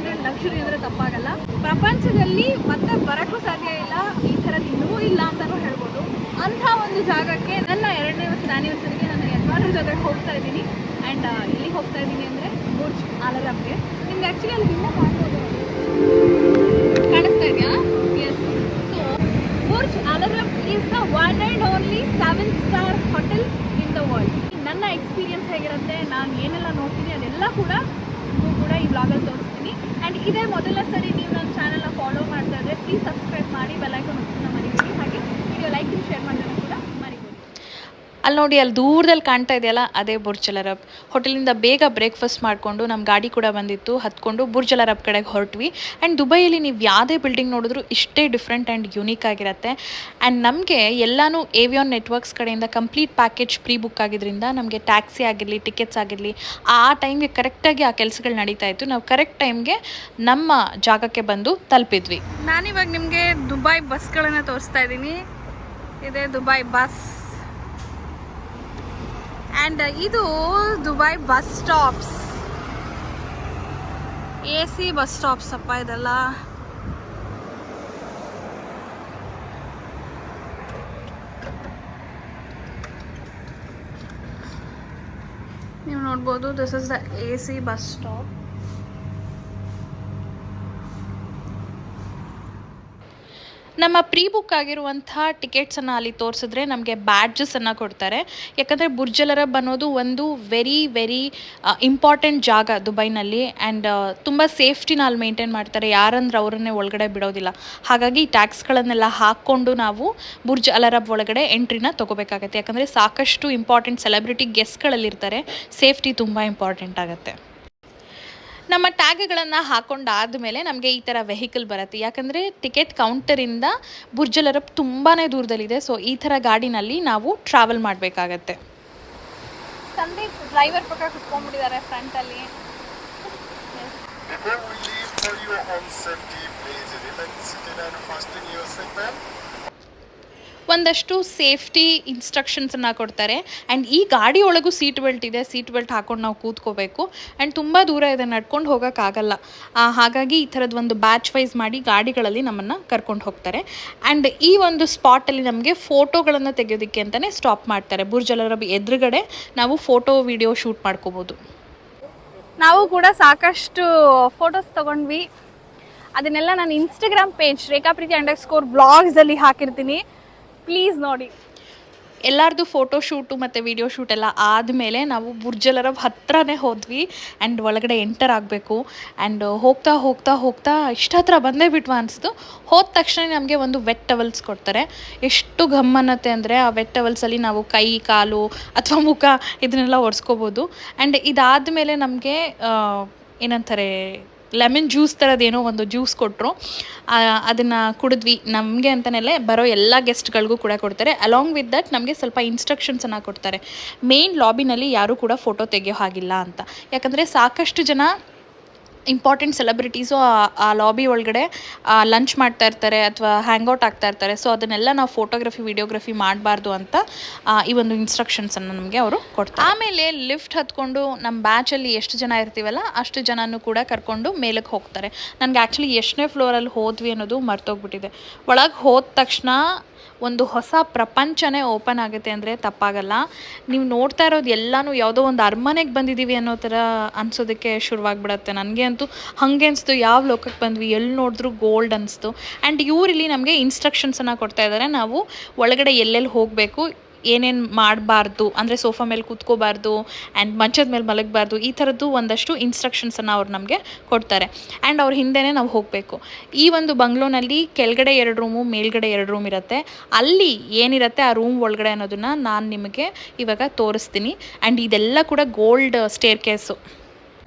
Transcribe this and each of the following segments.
Unlimited ಲಕ್ಷರಿ ಅಂದರೆ ತಪ್ಪಾಗಲ್ಲ. ಪ್ರಪಂಚದಲ್ಲಿ ಮತ್ತೆ ಬರೋಕ್ಕೂ ಸಾಧ್ಯ ಇಲ್ಲ, ಈ ಥರದ್ದು ಇನ್ನೂ ಇಲ್ಲ ಅಂತಲೂ ಹೇಳ್ಬೋದು. ಅಂಥ ಒಂದು ಜಾಗಕ್ಕೆ ನನ್ನ 2ನೇ ವರ್ಷದ ಆ್ಯನಿವರ್ಸರಿಗೆ ನನ್ನ ಯಜಮಾನರ ಜೊತೆಗೆ ಹೋಗ್ತಾ ಇದ್ದೀನಿ. ಆ್ಯಂಡ್ ಎಲ್ಲಿಗೆ ಹೋಗ್ತಾ ಇದ್ದೀನಿ ಅಂದರೆ ಬುರ್ಜ್ ಅಲ್ ಅರಬ್ಗೆ. ನಿಮ್ಗೆ ಆ್ಯಕ್ಚುಲಿ ಅಲ್ಲಿ ಹಿಂದೆ ಕಾಣಿಸ್ತಾ ಇದೆಯಾ? S. So Burj Al Arab is the one and only 7-star hotel in the world. ನನ್ನ ಎಕ್ಸ್ಪೀರಿಯನ್ಸ್ ಹೇಗಿರುತ್ತೆ, ನಾನು ಏನೆಲ್ಲ ನೋಡ್ತೀನಿ ಅದೆಲ್ಲ ಕೂಡ ಈ ಬ್ಲಾಗಲ್ಲಿ ತೋರಿಸ್ತೀನಿ. ಆ್ಯಂಡ್ ಇದೇ ಮೊದಲ ಸರಿ ನೀವು ನನ್ನ ಚಾನಲ್ನ ಫಾಲೋ ಮಾಡ್ತಾ ಇದ್ದರೆ ಪ್ಲೀಸ್ ಸಬ್ಸ್ಕ್ರೈಬ್ ಮಾಡಿ, ಬೆಲ್ ಐಕಾನ್ ಒತ್ತೋದನ್ನ ಮರಿಬೇಡಿ. ಹಾಗೆ ವಿಡಿಯೋ ಲೈಕ್ ಶೇರ್ ಮಾಡೋದನ್ನು ಕೂಡ ಮರಿಬೇಡಿ. ಅಲ್ಲಿ ನೋಡಿ, ಅಲ್ಲಿ ದೂರದಲ್ಲಿ ಕಾಣ್ತಾ ಇದೆಯಲ್ಲ ಅದೇ ಬುರ್ಜ್ ಅಲ್ ಅರಬ್. ಹೋಟೆಲಿಂದ ಬೇಗ ಬ್ರೇಕ್ಫಾಸ್ಟ್ ಮಾಡಿಕೊಂಡು ನಮ್ಮ ಗಾಡಿ ಕೂಡ ಬಂದಿತ್ತು, ಹತ್ಕೊಂಡು ಬುರ್ಜ್ ಅಲ್ ಅರಬ್ ಕಡೆಗೆ ಹೊರಟ್ವಿ. ಆ್ಯಂಡ್ ದುಬೈಯಲ್ಲಿ ನೀವು ಯಾವುದೇ ಬಿಲ್ಡಿಂಗ್ ನೋಡಿದ್ರು ಇಷ್ಟೇ ಡಿಫ್ರೆಂಟ್ ಆ್ಯಂಡ್ ಯುನೀಕ್ ಆಗಿರುತ್ತೆ. ಆ್ಯಂಡ್ ನಮಗೆ ಎಲ್ಲನೂ ಏವಿಯಾನ್ ನೆಟ್ವರ್ಕ್ಸ್ ಕಡೆಯಿಂದ ಕಂಪ್ಲೀಟ್ ಪ್ಯಾಕೇಜ್ ಪ್ರೀ ಬುಕ್ ಆಗಿದ್ದರಿಂದ ನಮಗೆ ಟ್ಯಾಕ್ಸಿ ಆಗಿರಲಿ, ಟಿಕೆಟ್ಸ್ ಆಗಿರಲಿ, ಆ ಟೈಮ್ಗೆ ಕರೆಕ್ಟಾಗಿ ಆ ಕೆಲಸಗಳು ನಡೀತಾ ಇತ್ತು. ನಾವು ಕರೆಕ್ಟ್ ಟೈಮ್ಗೆ ನಮ್ಮ ಜಾಗಕ್ಕೆ ಬಂದು ತಲುಪಿದ್ವಿ. ನಾನಿವಾಗ ನಿಮಗೆ ದುಬೈ ಬಸ್ಗಳನ್ನು ತೋರಿಸ್ತಾ ಇದ್ದೀನಿ. ಇದೆ ದುಬೈ ಬಸ್. ಆ್ಯಂಡ್ ಇದು Dubai bus stops, AC bus stops ಅಪ್ಪ ಇದೆಲ್ಲ. ನೀವು ನೋಡ್ಬೋದು, this is the AC bus stop. ನಮ್ಮ ಪ್ರೀ ಬುಕ್ ಆಗಿರುವಂಥ ಟಿಕೆಟ್ಸನ್ನು ಅಲ್ಲಿ ತೋರಿಸಿದ್ರೆ ನಮಗೆ ಬ್ಯಾಡ್ಜಸನ್ನು ಕೊಡ್ತಾರೆ. ಯಾಕಂದರೆ ಬುರ್ಜ್ ಅಲ್ ಅರಬ್ ಅನ್ನೋದು ಒಂದು ವೆರಿ ಇಂಪಾರ್ಟೆಂಟ್ ಜಾಗ ದುಬೈನಲ್ಲಿ. ಆ್ಯಂಡ್ ತುಂಬ ಸೇಫ್ಟಿನ ಅಲ್ಲಿ ಮೇಂಟೈನ್ ಮಾಡ್ತಾರೆ, ಯಾರಂದ್ರೆ ಅವರನ್ನೇ ಒಳಗಡೆ ಬಿಡೋದಿಲ್ಲ. ಹಾಗಾಗಿ ಟ್ಯಾಕ್ಸ್ಗಳನ್ನೆಲ್ಲ ಹಾಕ್ಕೊಂಡು ನಾವು ಬುರ್ಜ್ ಅಲ್ ಅರಬ್ ಒಳಗಡೆ ಎಂಟ್ರಿನ ತೊಗೋಬೇಕಾಗತ್ತೆ. ಯಾಕಂದರೆ ಸಾಕಷ್ಟು ಇಂಪಾರ್ಟೆಂಟ್ ಸೆಲೆಬ್ರಿಟಿ ಗೆಸ್ಟ್ಗಳಲ್ಲಿರ್ತಾರೆ, ಸೇಫ್ಟಿ ತುಂಬ ಇಂಪಾರ್ಟೆಂಟ್ ಆಗುತ್ತೆ. ನಮ್ಮ ಟ್ಯಾಗ್ಗಳನ್ನು ಹಾಕೊಂಡಾದ ಮೇಲೆ ನಮಗೆ ಈ ಥರ ವೆಹಿಕಲ್ ಬರುತ್ತೆ. ಯಾಕಂದರೆ ಟಿಕೆಟ್ ಕೌಂಟರಿಂದ ಬುರ್ಜ್ ಅಲ್ ಅರಬ್ ತುಂಬಾ ದೂರದಲ್ಲಿದೆ. ಸೊ ಈ ಥರ ಗಾಡಿನಲ್ಲಿ ನಾವು ಟ್ರಾವೆಲ್ ಮಾಡಬೇಕಾಗತ್ತೆ. ಸಂದೀಪ್ ಡ್ರೈವರ್ ಪಕ್ಕ ಕುತ್ಕೊಂಡ್ಬಿಟ್ಟಿದ್ದಾರೆ ಫ್ರಂಟಲ್ಲಿ. ಒಂದಷ್ಟು ಸೇಫ್ಟಿ ಇನ್ಸ್ಟ್ರಕ್ಷನ್ಸನ್ನು ಕೊಡ್ತಾರೆ. ಆ್ಯಂಡ್ ಈ ಗಾಡಿ ಒಳಗೂ ಸೀಟ್ ಬೆಲ್ಟ್ ಇದೆ, ಸೀಟ್ ಬೆಲ್ಟ್ ಹಾಕ್ಕೊಂಡು ನಾವು ಕೂತ್ಕೋಬೇಕು. ಆ್ಯಂಡ್ ತುಂಬ ದೂರ ಇದೆ, ನಡ್ಕೊಂಡು ಹೋಗೋಕ್ಕಾಗಲ್ಲ. ಹಾಗಾಗಿ ಈ ಥರದ್ದು ಒಂದು ಬ್ಯಾಚ್ ವೈಸ್ ಮಾಡಿ ಗಾಡಿಗಳಲ್ಲಿ ನಮ್ಮನ್ನು ಕರ್ಕೊಂಡು ಹೋಗ್ತಾರೆ. ಆ್ಯಂಡ್ ಈ ಒಂದು ಸ್ಪಾಟಲ್ಲಿ ನಮಗೆ ಫೋಟೋಗಳನ್ನು ತೆಗೆಯೋದಕ್ಕೆ ಅಂತಲೇ ಸ್ಟಾಪ್ ಮಾಡ್ತಾರೆ. ಬುರ್ಜ್ ಅಲ್ ಅರಬ್ ಎದುರುಗಡೆ ನಾವು ಫೋಟೋ ವಿಡಿಯೋ ಶೂಟ್ ಮಾಡ್ಕೋಬೋದು. ನಾವು ಕೂಡ ಸಾಕಷ್ಟು ಫೋಟೋಸ್ ತೊಗೊಂಡ್ವಿ. ಅದನ್ನೆಲ್ಲ ನಾನು ಇನ್ಸ್ಟಾಗ್ರಾಮ್ ಪೇಜ್ ರೇಖಾಪ್ರೀತಿ_ವ್ಲಾಗ್ಸಲ್ಲಿ ಹಾಕಿರ್ತೀನಿ, ಪ್ಲೀಸ್ ನೋಡಿ. ಎಲ್ಲರದು ಫೋಟೋ ಶೂಟು ಮತ್ತು ವಿಡಿಯೋ ಶೂಟ್ ಎಲ್ಲ ಆದಮೇಲೆ ನಾವು ಬುರ್ಜ್ ಅಲ್ ಅರಬ್ ಹತ್ರನೇ ಹೋದ್ವಿ. ಆ್ಯಂಡ್ ಒಳಗಡೆ ಎಂಟರ್ ಆಗಬೇಕು. ಆ್ಯಂಡ್ ಹೋಗ್ತಾ ಹೋಗ್ತಾ ಹೋಗ್ತಾ ಇಷ್ಟ ಹತ್ರ ಬಂದೇ ಬಿಟ್ವಾ ಅನಿಸ್ತು. ಹೋದ ತಕ್ಷಣ ನಮಗೆ ಒಂದು ವೆಟ್ ಟವಲ್ಸ್ ಕೊಡ್ತಾರೆ. ಎಷ್ಟು ಘಮ್ಮನ್ನತ್ತೆ ಅಂದರೆ ಆ ವೆಟ್ ಟವಲ್ಸಲ್ಲಿ ನಾವು ಕೈ, ಕಾಲು ಅಥವಾ ಮುಖ ಇದನ್ನೆಲ್ಲ ಒರೆಸ್ಕೋಬೋದು. ಆ್ಯಂಡ್ ಇದಾದಮೇಲೆ ನಮಗೆ ಏನಂತಾರೆ, ಲೆಮನ್ ಜ್ಯೂಸ್ ಥರದ್ದೇನೋ ಒಂದು ಜ್ಯೂಸ್ ಕೊಟ್ಟರು. ಅದನ್ನು ಕುಡಿದ್ವಿ. ನಮಗೆ ಅಂತಲೇ ಬರೋ ಎಲ್ಲ ಗೆಸ್ಟ್ಗಳಿಗೂ ಕೂಡ ಕೊಡ್ತಾರೆ. ಅಲಾಂಗ್ ವಿತ್ ದಟ್ ನಮಗೆ ಸ್ವಲ್ಪ ಇನ್ಸ್ಟ್ರಕ್ಷನ್ಸನ್ನು ಕೊಡ್ತಾರೆ. ಮೇನ್ ಲಾಬಿನಲ್ಲಿ ಯಾರೂ ಕೂಡ ಫೋಟೋ ತೆಗೆಯೋ ಹಾಗಿಲ್ಲ ಅಂತ. ಯಾಕಂದರೆ ಸಾಕಷ್ಟು ಜನ ಇಂಪಾರ್ಟೆಂಟ್ ಸೆಲೆಬ್ರಿಟೀಸು ಆ ಲಾಬಿ ಒಳಗಡೆ ಲಂಚ್ ಮಾಡ್ತಾ ಇರ್ತಾರೆ ಅಥವಾ ಹ್ಯಾಂಗ್ಔಟ್ ಆಗ್ತಾ ಇರ್ತಾರೆ. ಸೊ ಅದನ್ನೆಲ್ಲ ನಾವು ಫೋಟೋಗ್ರಫಿ, ವಿಡಿಯೋಗ್ರಫಿ ಮಾಡಬಾರ್ದು ಅಂತ ಈ ಒಂದು ಇನ್ಸ್ಟ್ರಕ್ಷನ್ಸನ್ನು ನಮಗೆ ಅವರು ಕೊಡ್ತಾರೆ. ಆಮೇಲೆ ಲಿಫ್ಟ್ ಹತ್ಕೊಂಡು ನಮ್ಮ ಬ್ಯಾಚಲ್ಲಿ ಎಷ್ಟು ಜನ ಇರ್ತೀವಲ್ಲ ಅಷ್ಟು ಜನನೂ ಕೂಡ ಕರ್ಕೊಂಡು ಮೇಲಕ್ಕೆ ಹೋಗ್ತಾರೆ. ನನಗೆ ಆ್ಯಕ್ಚುಲಿ ಎಷ್ಟನೇ ಫ್ಲೋರಲ್ಲಿ ಹೋದ್ವಿ ಅನ್ನೋದು ಮರ್ತೋಗ್ಬಿಟ್ಟಿದೆ. ಒಳಗೆ ಹೋದ ತಕ್ಷಣ ಒಂದು ಹೊಸ ಪ್ರಪಂಚನೇ ಓಪನ್ ಆಗುತ್ತೆ ಅಂದರೆ ತಪ್ಪಾಗಲ್ಲ. ನೀವು ನೋಡ್ತಾ ಇರೋದು ಎಲ್ಲನೂ ಯಾವುದೋ ಒಂದು ಅರಮನೆಗೆ ಬಂದಿದ್ದೀವಿ ಅನ್ನೋ ಥರ ಅನಿಸೋದಕ್ಕೆ ಶುರುವಾಗ್ಬಿಡತ್ತೆ. ನನಗೆ ಅಂತೂ ಹಾಗೆ ಅನಿಸ್ತು, ಯಾವ ಲೋಕಕ್ಕೆ ಬಂದ್ವಿ, ಎಲ್ಲಿ ನೋಡಿದ್ರು ಗೋಲ್ಡ್ ಅನಿಸ್ತು. ಆ್ಯಂಡ್ ಇವರಿಲ್ಲಿ ನಮಗೆ ಇನ್ಸ್ಟ್ರಕ್ಷನ್ಸನ್ನು ಕೊಡ್ತಾ ಇದ್ದಾರೆ. ನಾವು ಒಳಗಡೆ ಎಲ್ಲೆಲ್ಲಿ ಹೋಗಬೇಕು, ಏನೇನು ಮಾಡಬಾರ್ದು, ಅಂದರೆ ಸೋಫಾ ಮೇಲೆ ಕೂತ್ಕೋಬಾರ್ದು ಆ್ಯಂಡ್ ಮಂಚದ ಮೇಲೆ ಮಲಗಬಾರ್ದು, ಈ ಥರದ್ದು ಒಂದಷ್ಟು ಇನ್ಸ್ಟ್ರಕ್ಷನ್ಸನ್ನು ಅವ್ರು ನಮಗೆ ಕೊಡ್ತಾರೆ. ಆ್ಯಂಡ್ ಅವ್ರ ಹಿಂದೆನೇ ನಾವು ಹೋಗಬೇಕು. ಈ ಒಂದು ಬಂಗ್ಲೋನಲ್ಲಿ ಕೆಳಗಡೆ 2 ರೂಮು, ಮೇಲ್ಗಡೆ 2 ರೂಮ್ ಇರುತ್ತೆ. ಅಲ್ಲಿ ಏನಿರುತ್ತೆ ಆ ರೂಮ್ ಒಳಗಡೆ ಅನ್ನೋದನ್ನು ನಾನು ನಿಮಗೆ ಇವಾಗ ತೋರಿಸ್ತೀನಿ. ಆ್ಯಂಡ್ ಇದೆಲ್ಲ ಕೂಡ ಗೋಲ್ಡ್ ಸ್ಟೇರ್ ಕೇಸು.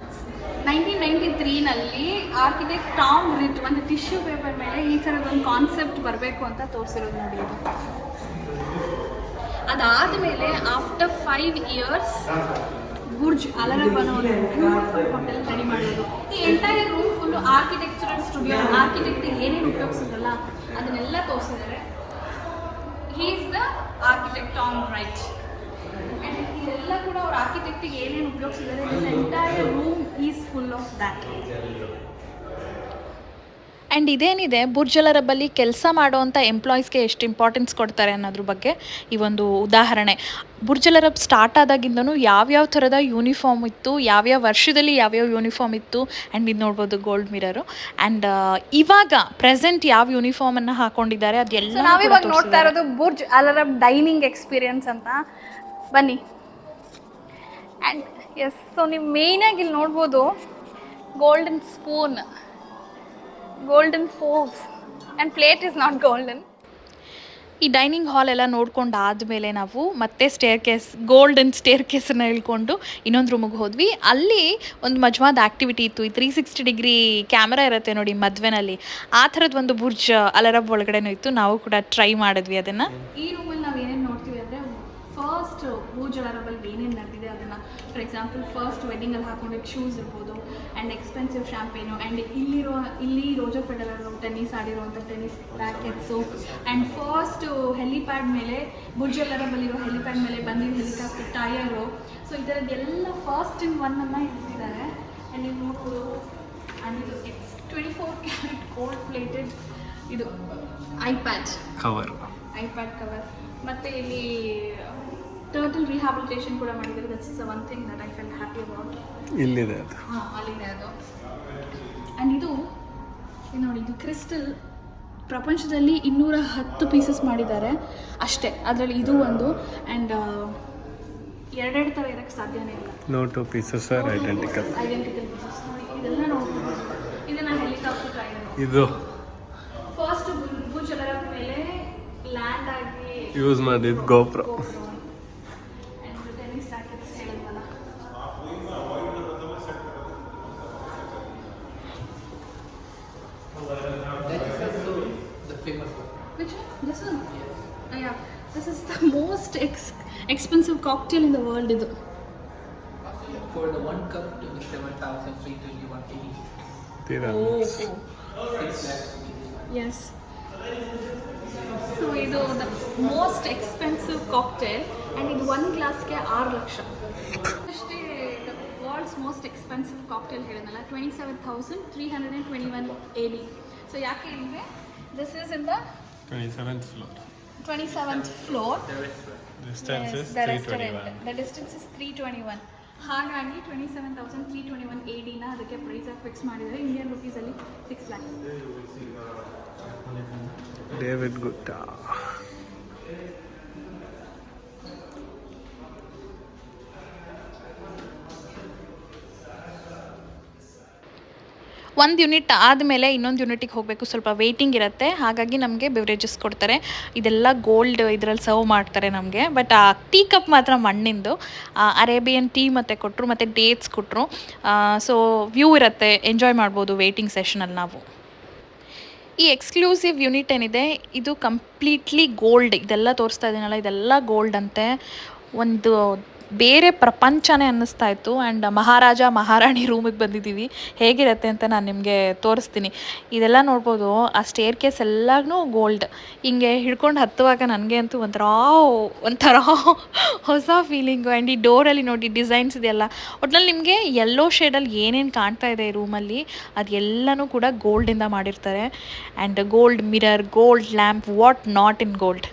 1993ನಲ್ಲಿ ಆರ್ಕಿಟೆಕ್ಟ್ ಟಾಮ್ ರಿಟ್ ಒಂದು ಟಿಶ್ಯೂ ಪೇಪರ್ ಮೇಲೆ ಈ ಥರದೊಂದು ಕಾನ್ಸೆಪ್ಟ್ ಬರಬೇಕು ಅಂತ ತೋರಿಸಿರೋದು ನೋಡಿ. ಅದಾದಮೇಲೆ after 5 years Burj Al Arab ಅನ್ನೋ ಒಂದು ಬ್ಯೂಟಿಫುಲ್ ಹೋಟೆಲ್ ರೆಡಿ ಮಾಡೋದು. ಈ entire room full architectural studio. Architect ಏನೇನು ಉಪಯೋಗಿಸಿದ್ರಲ್ಲ ಅದನ್ನೆಲ್ಲ ತೋರಿಸಿದ್ದಾರೆ. He is the architect Tom Wright. And ಇದೆಲ್ಲ ಕೂಡ ಅವ್ರ ಆರ್ಕಿಟೆಕ್ಟಿಗೆ ಏನೇನು ಉಪಯೋಗಿಸಿದ್ದಾರೆ, this entire room is full of that. And ಇದೇನಿದೆ ಬುರ್ಜ್ ಅಲ್ ಅರಬಲ್ಲಿ ಕೆಲಸ ಮಾಡೋವಂಥ ಎಂಪ್ಲಾಯೀಸ್ಗೆ ಎಷ್ಟು ಇಂಪಾರ್ಟೆನ್ಸ್ ಕೊಡ್ತಾರೆ ಅನ್ನೋದ್ರ ಬಗ್ಗೆ ಈ ಒಂದು ಉದಾಹರಣೆ. ಬುರ್ಜ್ ಅಲ್ ಅರಬ್ ಸ್ಟಾರ್ಟ್ ಆದಾಗಿಂದನೂ ಯಾವ್ಯಾವ ಥರದ ಯೂನಿಫಾರ್ಮ್ ಇತ್ತು, ಯಾವ್ಯಾವ ವರ್ಷದಲ್ಲಿ ಯಾವ್ಯಾವ ಯೂನಿಫಾರ್ಮ್ ಇತ್ತು, ಆ್ಯಂಡ್ ಇದು ನೋಡ್ಬೋದು ಗೋಲ್ಡ್ ಮಿರರು. ಆ್ಯಂಡ್ ಇವಾಗ ಪ್ರೆಸೆಂಟ್ ಯಾವ ಯೂನಿಫಾರ್ಮನ್ನು ಹಾಕೊಂಡಿದ್ದಾರೆ ಅದೆಲ್ಲ ನಾವಿವಾಗ ನೋಡ್ತಾ ಇರೋದು Burj Al Arab dining experience ಅಂತ. ಬನ್ನಿ. ಆ್ಯಂಡ್ ಎಸ್, ಸೊ ನೀವು ಮೇಯ್ನಾಗಿ ಇಲ್ಲಿ ನೋಡ್ಬೋದು golden spoon, golden forks and plate is not golden. ಈ ಡೈನಿಂಗ್ ಹಾಲ್ ಎಲ್ಲ ನೋಡ್ಕೊಂಡು ಆದಮೇಲೆ ನಾವು ಮತ್ತೆ ಗೋಲ್ಡನ್ ಸ್ಟೇರ್ ಕೇಸನ್ನು ಇಳ್ಕೊಂಡು ಇನ್ನೊಂದು ರೂಮಿಗೆ ಹೋದ್ವಿ. ಅಲ್ಲಿ ಒಂದು ಮಜವಾದ ಆ್ಯಕ್ಟಿವಿಟಿ ಇತ್ತು. ಈ 360 ಡಿಗ್ರಿ ಕ್ಯಾಮ್ರಾ ಇರುತ್ತೆ ನೋಡಿ ಮದುವೆನಲ್ಲಿ, ಆ ಥರದ್ದು ಒಂದು ಬುರ್ಜ್ ಅಲ್ ಅರಬ್ ಒಳಗಡೆನೂ ಇತ್ತು. ನಾವು ಕೂಡ ಟ್ರೈ ಮಾಡಿದ್ವಿ ಅದನ್ನು. ಈ ರೂಮಲ್ಲಿ ನಾವು ಏನೇನು ನೋಡ್ತೀವಿ ಅಂದರೆ ಫಸ್ಟ್ ಬುರ್ಜ್ ಅಲ್ ಅರಬಲ್ಲಿ ಏನೇನು ನಡೆದಿದೆ ಅದನ್ನು, ಫಾರ್ ಎಕ್ಸಾಂಪಲ್ ಫಸ್ಟ್ ವೆಡ್ಡಿಂಗಲ್ಲಿ ಹಾಕೊಂಡಿದ್ದು ಶೂಸ್ ಇರ್ಬೋದು, ಆ್ಯಂಡ್ ಎಕ್ಸ್ಪೆನ್ಸಿವ್ ಶ್ಯಾಂಪೇನು, ಆ್ಯಂಡ್ ಇಲ್ಲಿ ರೋಜರ್ ಫೆಡರರ್ ಟೆನ್ನಿಸ್ ಆಡಿರುವಂಥ tennis rackets, and first helipad ಮೇಲೆ ಬುರ್ಜ್ ಅಲ್ ಅರಬಲ್ಲಿರೋ ಹೆಲಿಪ್ಯಾಡ್ ಮೇಲೆ ಬಂದಿರೋ ಹೆಲಿಕಾಪ್ಟರ್ ಟಯರು. ಸೊ ಈ ಥರದ್ದೆಲ್ಲ ಫಸ್ಟ್ ಇನ್ ಒನ್ ಅನ್ನು ಇಟ್ಟಿದ್ದಾರೆ. ಆ್ಯಂಡ್ ನೀವು ನೋಡ್ಬೋದು, ಆ್ಯಂಡ್ ಇದು 24 ಕ್ಯಾರೆಟ್ ಗೋಲ್ಡ್ ಪ್ಲೇಟೆಡ್ ಇದು ಐಪ್ಯಾಡ್ ಕವರ್. ಮತ್ತು ಇಲ್ಲಿ ಟರ್ಟಲ್ ರಿಹ್ಯಾಬಿಲಿಟೇಷನ್ ಕೂಡ ಮಾಡಿದ್ದಾರೆ. That's one thing that I fell happy about. ಇಲ್ಲಿದೆ ಅದು. ಅಲ್ಲಿದೆ ಅದು. ಆ್ಯಂಡ್ ಇದು ನೋಡಿ, ಇದು ಕ್ರಿಸ್ಟಲ್ ಪ್ರಪಂಚದಲ್ಲಿ 210 ಪೀಸಸ್ ಮಾಡಿದ್ದಾರೆ ಅಷ್ಟೇ. ಅದರಲ್ಲಿ ಇದು ಒಂದು. ಆ್ಯಂಡ್ ಎರಡೆರಡು ಥರ ಇರೋಕ್ಕೆ ಸಾಧ್ಯನೇ ಇಲ್ಲ. No 2 pieces are identical pieces. ನೋಡಿ ಇದೆಲ್ಲ ನೋಡ್ಬೋದು. ಇದನ್ನು ಹೆಲಿಕಾಪ್ಟರ್ ಟೈರ್ ಇದು ಫಸ್ಟ್ ಬುರ್ಜ್ ಅಲ್ ಅರಬ್ ಮೇಲೆ ಲ್ಯಾಂಡ್ ಆಗಿ ಯೂಸ್ ಮಾಡಿದ್ದು ಗೋಪುರ. ಟೆನ್ನಿಸ್ ರ್ಯಾಕೆಟ್ಸ್ ಹೇಳಿದ್ವಲ್ಲ. Which one? This one? Yeah. This is the most expensive cocktail in the world. Idu. For the 1 cup, 27,321 Dirhams. 6 lakhs. Yes. So ಇದು the most expensive cocktail, and ಇದು 1 ಗ್ಲಾಸ್ಗೆ 6 ಲಕ್ಷ. ಅಷ್ಟೇ the world's most expensive cocktail ಹೇಳಿದ್ನಲ್ಲ, 27,321 AD. So ಯಾಕೆ ಅಂದರೆ this is in the 27th floor. 27th floor. Distance is The 321. restaurant. The distance is 321. ಹಾಗಾಗಿ 27,321 AD ನ ಅದಕ್ಕೆ ಪ್ರೈಸಾಗಿ ಫಿಕ್ಸ್ ಮಾಡಿದ್ದಾರೆ. ಇಂಡಿಯನ್ ರುಪೀಸಲ್ಲಿ 6 lakhs. David Guetta. ಒಂದು ಯೂನಿಟ್ ಆದಮೇಲೆ ಇನ್ನೊಂದು ಯೂನಿಟಿಗೆ ಹೋಗಬೇಕು. ಸ್ವಲ್ಪ ವೆಯ್ಟಿಂಗ್ ಇರುತ್ತೆ, ಹಾಗಾಗಿ ನಮಗೆ ಬೆವರೇಜಸ್ ಕೊಡ್ತಾರೆ. ಇದೆಲ್ಲ ಗೋಲ್ಡ್ ಇದರಲ್ಲಿ ಸರ್ವ್ ಮಾಡ್ತಾರೆ ನಮಗೆ. ಬಟ್ ಆ ಟೀ ಕಪ್ ಮಾತ್ರ ಮಣ್ಣಿಂದು. ಅರೇಬಿಯನ್ ಟೀ ಮತ್ತು ಕೊಟ್ಟರು, ಮತ್ತು ಡೇಟ್ಸ್ ಕೊಟ್ಟರು. ಸೊ ವ್ಯೂ ಇರುತ್ತೆ, ಎಂಜಾಯ್ ಮಾಡ್ಬೋದು ವೆಯ್ಟಿಂಗ್ ಸೆಷನಲ್ಲಿ ನಾವು. ಈ ಎಕ್ಸ್ಕ್ಲೂಸಿವ್ ಯೂನಿಟ್ ಏನಿದೆ ಇದು ಕಂಪ್ಲೀಟ್ಲಿ ಗೋಲ್ಡ್. ಇದೆಲ್ಲ ತೋರಿಸ್ತಾ ಇದ್ದೀನಲ್ಲ, ಇದೆಲ್ಲ ಗೋಲ್ಡ್ ಅಂತೆ. ಒಂದು ಬೇರೆ ಪ್ರಪಂಚನೇ ಅನ್ನಿಸ್ತಾ ಇತ್ತು. ಆ್ಯಂಡ್ ಮಹಾರಾಜ ಮಹಾರಾಣಿ ರೂಮಿಗೆ ಬಂದಿದ್ದೀವಿ. ಹೇಗಿರುತ್ತೆ ಅಂತ ನಾನು ನಿಮಗೆ ತೋರಿಸ್ತೀನಿ. ಇದೆಲ್ಲ ನೋಡ್ಬೋದು. ಆ ಸ್ಟೇರ್ ಕೇಸ್ ಎಲ್ಲನೂ ಗೋಲ್ಡ್. ಹಿಂಗೆ ಹಿಡ್ಕೊಂಡು ಹತ್ತುವಾಗ ನನಗೆ ಅಂತೂ ಒಂಥರ ಹೊಸ ಫೀಲಿಂಗು. ಆ್ಯಂಡ್ ಈ ಡೋರಲ್ಲಿ ನೋಡಿ ಡಿಸೈನ್ಸ್ ಇದೆಯಲ್ಲ, ಒಟ್ನಲ್ಲಿ ನಿಮಗೆ ಯೆಲ್ಲೋ ಶೇಡಲ್ಲಿ ಏನೇನು ಕಾಣ್ತಾ ಇದೆ ಈ ರೂಮಲ್ಲಿ ಅದೆಲ್ಲನೂ ಕೂಡ ಗೋಲ್ಡಿಂದ ಮಾಡಿರ್ತಾರೆ. And gold mirror, gold lamp, what not in gold.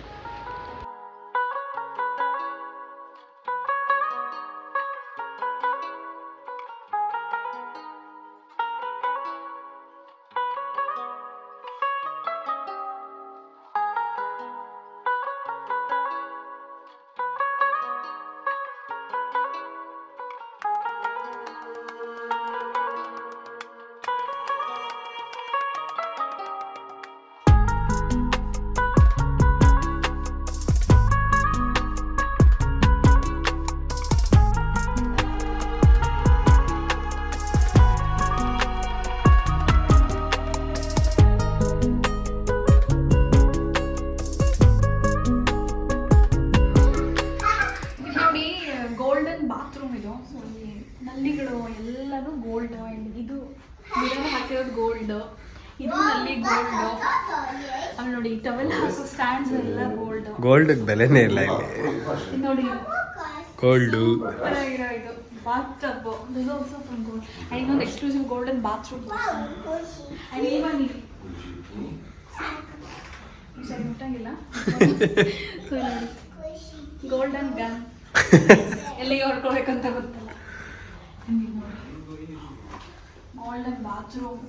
ನಲ್ಲಿಗಳು ಎಲ್ಲನೂ ಗೋಲ್ಡ್. ಇದು ಮಿರರ್ ಹಾಕಿರೋದು ಗೋಲ್ಡ್, ಇದು ನಲ್ಲಿ ಗೋಲ್ಡ್. ಆಮೇಲೆ ನೋಡಿ ಟವೆಲ್ ಹಾಕೋ ಸ್ಟ್ಯಾಂಡ್ಸ್ ಎಲ್ಲ ಗೋಲ್ಡ್. ಗೋಲ್ಡ್ ಬೆಲೆನೇ ಇಲ್ಲ ಇಲ್ಲಿ. ನೋಡಿ ಗೋಲ್ಡು ಇದು bathtub. This is also from gold. And ಇನ್ನೊಂದು exclusive golden bathroom. And even ಸರಿ ಮುಟ್ಟಂಗಿಲ್ಲ. ಸೊ ನೋಡಿ ಗೋಲ್ಡನ್ ಗನ್ ಎಲ್ಲಿಗೆ ಹೊಡ್ಕೊಳ್ಬೇಕಂತ ಗೊತ್ತಿಲ್ಲ. Golden bathroom.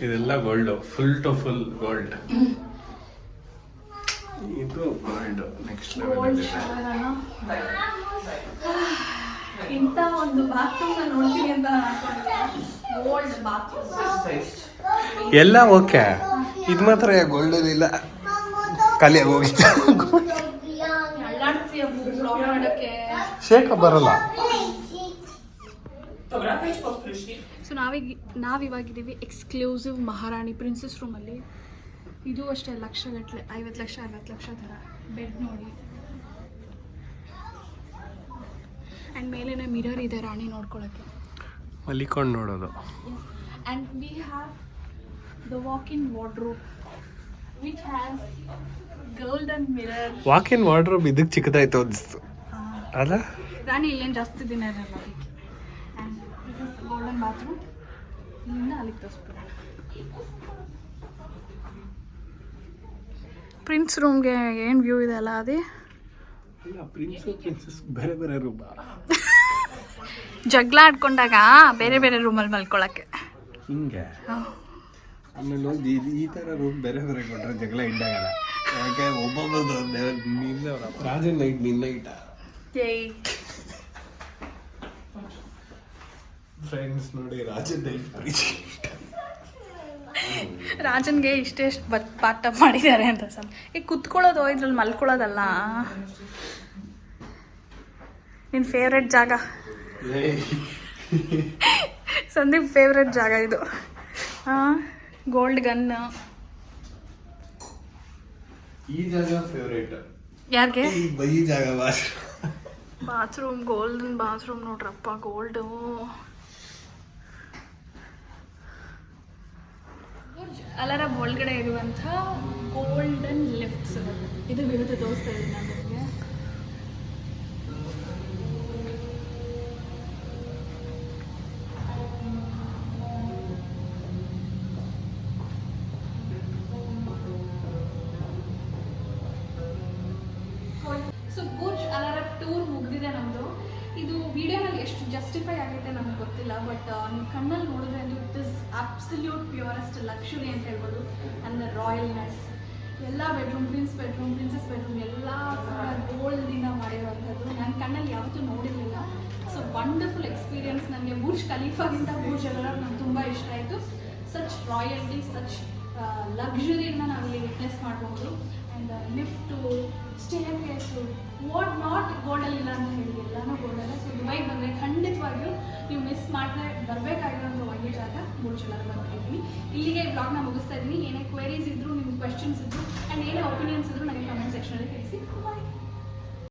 ಇದೆಲ್ಲ gold, full to full gold. ಇದು ಗೋಲ್ಡ್ ನೆಕ್ಸ್ಟ್ ಲೆವೆಲ್. ಇಂಥ ಒಂದು ಬಾತ್ರೂಮ್ ನೋಡ್ತೀನಿ ಅಂತ ಗೋಲ್ಡ್ ಬಾತ್ರೂಮ್ ಎಲ್ಲ ಓಕೆ, ಇದು ಮಾತ್ರ ಗೋಲ್ಡ್ ಇಲ್ಲ, ಖಾಲಿಯಾಗಿ ಹೋಗಿತ್ತು. ಅಳ್ಳಾಡ್ತೀಯ ಮಾಡೋಕ್ಕೆ. ಶೇಕ ಬರಲ್ಲ. ಸೊ ನಾವಿವಾಗಿದ್ದೀವಿ ಎಕ್ಸ್ಕ್ಲೂಸಿವ್ ಮಹಾರಾಣಿ ಪ್ರಿನ್ಸಸ್ ರೂಮಲ್ಲಿ. ಇದು ಅಷ್ಟೇ ಲಕ್ಷಗಟ್ಟಲೆ, 50 ಲಕ್ಷ 60 ಲಕ್ಷ ಥರ ಬೆಡ್ ನೋಡಿ. ಆ್ಯಂಡ್ ಮೇಲೇನೆ ಮಿರರ್ ಇದೆ ರಾಣಿ ನೋಡ್ಕೊಳ್ಳೋಕ್ಕೆ. ಮಲಿಕೊಂಡು ನೋಡೋದು. And we have the walk in wardrobe which has golden mirror. Walk in wardrobe ಇದಕ್ಕೆ ಚಿಕ್ಕದಾಯ್ತು ಅನಿಸ್ತು ಅಲ್ಲ? ರಾಣಿ ಇಲ್ಲೇನು ಜಾಸ್ತಿ ದಿನ ಇರಲ್ಲ ಅದಕ್ಕೆ. And this is golden bathroom. ಇಲ್ಲಿಂದ ಅಲ್ಲಿಗೆ ತೋರಿಸ್ಬಿಡೋಣ. ಪ್ರಿನ್ಸ್ ರೂಮ್ಗೆ ಏನು ವ್ಯೂ ಇದೆ ಅಲ್ಲ ಅದೇ. ಪ್ರಿನ್ಸಸ್ ಬೇರೆ ಬೇರೆ ರೂಮ. ಜಗಳ ಆಡ್ಕೊಂಡಾಗ ಬೇರೆ ಬೇರೆ ರೂಮಲ್ಲಿ ಮಲ್ಕೊಳಕ್ಕೆ ಹಿಂಗೆ. ಆಮೇಲೆ ಈ ಥರ ರೂಮ್ ಬೇರೆ ಬೇರೆ ಕೊಟ್ಟರೆ ಜಗಳ ಇಡ್ಡಾಗಲ್ಲ. ಯಾಕೆ ಒಬ್ಬೊಬ್ಬರು ನಿನ್ನ ರಾಜನ್ ನೈಟ್ ನಿನ್ನ ಇಟ್ಟ ಫ್ರೆಂಡ್ಸ್ ನೋಡಿ ರಾಜನ್ ನೈಟ್ ಪ್ರೀತಿ. ರಾಜನ್ಗೆ ಇಷ್ಟೆಷ್ಟು ಪಾಠ ಮಾಡಿದ್ದಾರೆ ಅಂತ ಈಗ ಕುತ್ಕೊಳ್ಳೋದು ಇದ್ರಲ್ಲಿ ಮಲ್ಕೊಳ್ಳೋದಲ್ಲ. ನಿನ್ನ ಫೇವ್ರೆಟ್ ಜಾಗ ಸಂದೀಪ್ ಫೇವ್ರೆಟ್ ಜಾಗ ಇದು. ಗೋಲ್ಡ್ ಗನ್ ಈ ಜಾಗ ಫೇವ್ರೇಟ್ ಯಾರಿಗೆ? ಈ ಜಾಗ ಬಾತ್ರೂಮ್ ಗೋಲ್ಡನ್ ಬಾತ್ರೂಮ್ ನೋಡ್ರಪ್ಪ. ಗೋಲ್ಡು ಅಲಾರಾಮ್ ಒಳಗಡೆ ಇರುವಂಥ ಗೋಲ್ಡನ್ ಲಿಫ್ಟ್ಸ್ ಇದು ವಿರುದ್ಧ ತೋರಿಸ್ತಾ ಇದ್ದೀನಿ ನಾನು ನಿಮಗೆ. ಸೊ ಬುರ್ಜ್ ಅಲಾರಾಮ್ ಟೂರ್ ಮುಗಿದಿದೆ ನಮ್ಮದು. ಇದು ವಿಡಿಯೋನಲ್ಲಿ ಎಷ್ಟು ಜಸ್ಟಿಫೈ ಆಗುತ್ತೆ ನಮ್ಗೆ ಗೊತ್ತಿಲ್ಲ, ಬಟ್ ನೀವು ಕಣ್ಣಲ್ಲಿ ನೋಡಿದ್ರೆ ಅದು ಇಟ್ ಇಸ್ ಅಬ್ಸಲ್ಯೂಟ್ ಪ್ಯೂರೆಸ್ಟ್ ಲಕ್ಷರಿ ಅಂತ ಹೇಳ್ಬೋದು. ಅಂದರೆ ರಾಯಲ್ನೆಸ್ ಎಲ್ಲ ಬೆಡ್ರೂಮ್, ಪ್ರಿನ್ಸಸ್ ಬೆಡ್ರೂಮ್ ಎಲ್ಲ ಕೂಡ ಗೋಲ್ಡಿಂದ ಮಾಡಿರುವಂಥದ್ದು. ನನ್ನ ಕಣ್ಣಲ್ಲಿ ಯಾವತ್ತೂ ನೋಡಿರಲಿಲ್ಲ. So wonderful experience. ನನಗೆ ಬುರ್ಜ್ ಖಲೀಫಾಗಿಂತ ಬುರ್ಜ್ ಅಲಾರಾಮ್ ನಂಗೆ ತುಂಬ ಇಷ್ಟ ಆಯಿತು. ಸಚ್ ರಾಯಲ್ಟಿ, ಸಚ್ ಲಕ್ಸುರಿಯನ್ನು ನಾವಿಲ್ಲಿ ವಿಟ್ನೆಸ್ ಮಾಡಬಹುದು. And lift, staircase, what not ಗೋಲ್ಡಲ್ಲಿಲ್ಲ ಅಂತ ಹೇಳಿ ಎಲ್ಲನೂ ಗೋಲ್ಡಲ್ಲ. ಸೊ ದುಬೈಗೆ ಬಂದರೆ ಖಂಡಿತವಾಗಿಯೂ ನೀವು ಮಿಸ್ ಮಾಡಿದ್ರೆ ಬರಬೇಕಾಗಿರೋಂಥ ಒಳ್ಳೆ ಜಾಗ ಬುರ್ಜ್ ಅಲಾರಾಮ್ ಅಂತ ಹೇಳ್ತೀನಿ. ಇಲ್ಲಿಗೆ ಈ ಬ್ಲಾಗ್ನ ಮುಗಿಸ್ತಾ ಇದ್ದೀನಿ. ಏನೇ ಕ್ವೆರೀಸ್ ಇದ್ದರೂ, ನಿಮ್ಗೆ ಕ್ವೆಶನ್ಸ್ ಇದ್ದರು ಆ್ಯಂಡ್ ಏನೇ ಒಪಿನಿಯನ್ಸ್ ಇದ್ದರೂ ನನಗೆ ಕಮೆಂಟ್ ಸೆಕ್ಷನಲ್ಲಿ ತಿಳಿಸಿ. ಬಾಯ್.